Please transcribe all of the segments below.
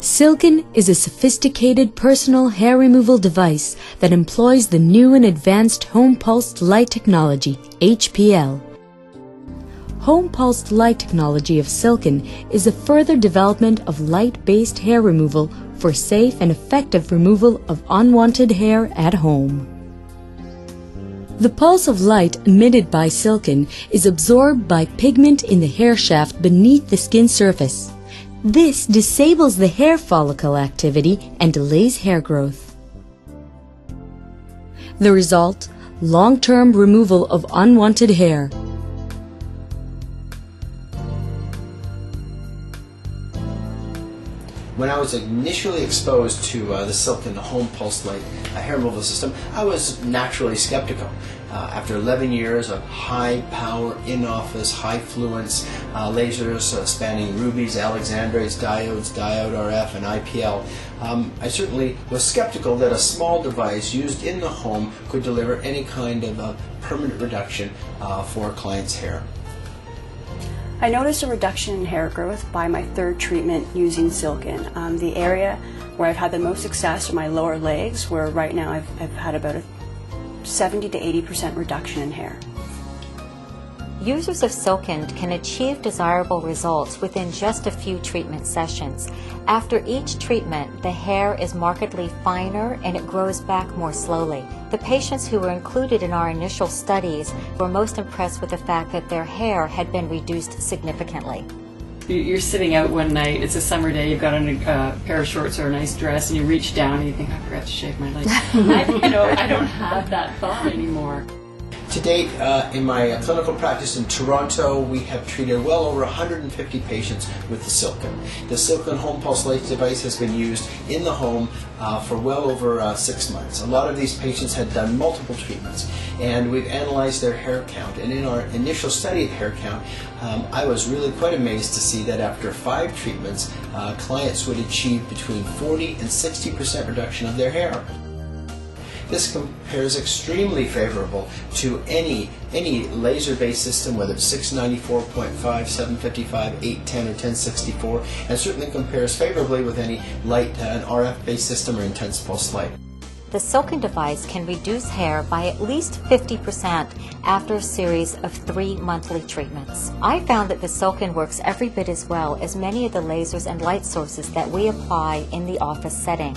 Silken is a sophisticated personal hair removal device that employs the new and advanced Home Pulsed Light Technology, HPL. Home Pulsed Light Technology of Silken is a further development of light-based hair removal for safe and effective removal of unwanted hair at home. The pulse of light emitted by Silken is absorbed by pigment in the hair shaft beneath the skin surface. This disables the hair follicle activity and delays hair growth. The result: long-term removal of unwanted hair. When I was initially exposed to the Silken Home Pulse Light hair removal system, I was naturally skeptical. After 11 years of high-power, in-office, high-fluence lasers spanning rubies, alexandrates, diodes, diode RF, and IPL, I certainly was skeptical that a small device used in the home could deliver any kind of permanent reduction for a client's hair. I noticed a reduction in hair growth by my third treatment using Silken. The area where I've had the most success are my lower legs, where right now I've had about a 70 to 80% reduction in hair. Users of Silken can achieve desirable results within just a few treatment sessions. After each treatment, the hair is markedly finer and it grows back more slowly. The patients who were included in our initial studies were most impressed with the fact that their hair had been reduced significantly. You're sitting out one night, it's a summer day, you've got on a pair of shorts or a nice dress, and you reach down and you think, I forgot to shave my legs. I don't have that thought anymore. To date, in my clinical practice in Toronto, we have treated well over 150 patients with the Silken. The Silken Home Pulse Light device has been used in the home for well over 6 months. A lot of these patients had done multiple treatments, and we've analyzed their hair count. And in our initial study of hair count, I was really quite amazed to see that after 5 treatments, clients would achieve between 40 and 60% reduction of their hair. This compares extremely favorable to any laser-based system, whether it's 694.5, 755, 810, or 1064, and certainly compares favorably with any light, an RF-based system or intense pulse light. The Silken device can reduce hair by at least 50% after a series of 3 monthly treatments. I found that the Silken works every bit as well as many of the lasers and light sources that we apply in the office setting.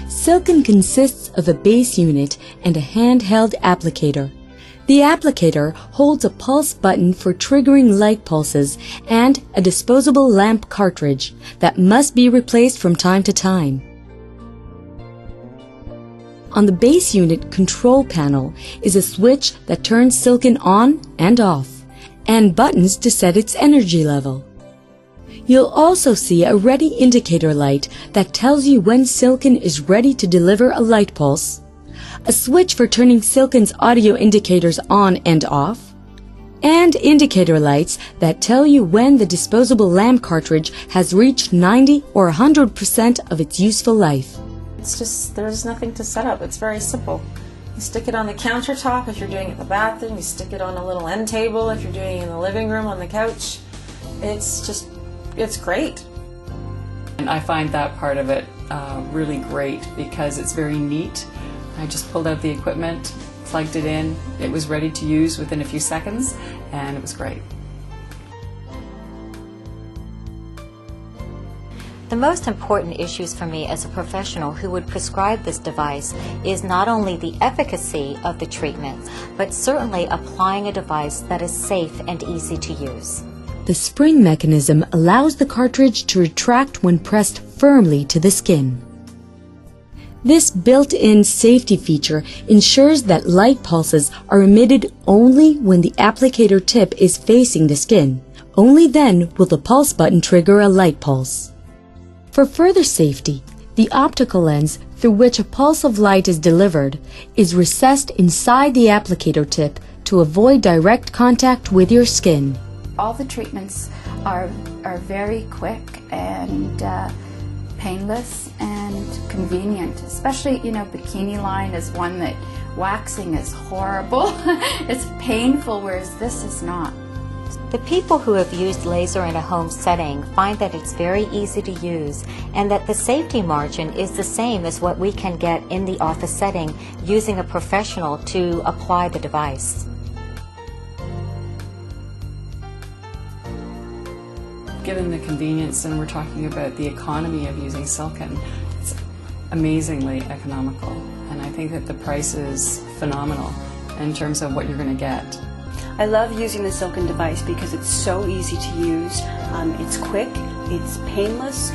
Silken consists of a base unit and a handheld applicator. The applicator holds a pulse button for triggering light pulses and a disposable lamp cartridge that must be replaced from time to time. On the base unit control panel is a switch that turns Silken on and off, and buttons to set its energy level. You'll also see a ready indicator light that tells you when Silken is ready to deliver a light pulse, a switch for turning Silken's audio indicators on and off, and indicator lights that tell you when the disposable lamp cartridge has reached 90 or 100% of its useful life. It's just, there's nothing to set up. It's very simple. You stick it on the countertop if you're doing it in the bathroom. You stick it on a little end table if you're doing it in the living room on the couch. It's great. And I find that part of it really great because it's very neat. I just pulled out the equipment, plugged it in, it was ready to use within a few seconds, and it was great. The most important issues for me as a professional who would prescribe this device is not only the efficacy of the treatment, but certainly applying a device that is safe and easy to use. The spring mechanism allows the cartridge to retract when pressed firmly to the skin. This built-in safety feature ensures that light pulses are emitted only when the applicator tip is facing the skin. Only then will the pulse button trigger a light pulse. For further safety, the optical lens through which a pulse of light is delivered is recessed inside the applicator tip to avoid direct contact with your skin. All the treatments are very quick and painless and convenient. Especially, bikini line is one that waxing is horrible. It's painful, whereas this is not. The people who have used laser in a home setting find that it's very easy to use and that the safety margin is the same as what we can get in the office setting using a professional to apply the device. Given the convenience, and we're talking about the economy of using Silken, it's amazingly economical, and I think that the price is phenomenal in terms of what you're going to get. I love using the Silken device because it's so easy to use, it's quick, it's painless.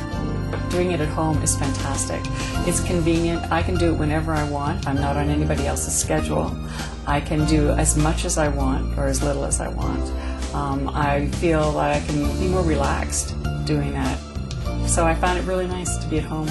Doing it at home is fantastic. It's convenient. I can do it whenever I want. I'm not on anybody else's schedule. I can do as much as I want or as little as I want. I feel that I can be more relaxed doing that. So I found it really nice to be at home.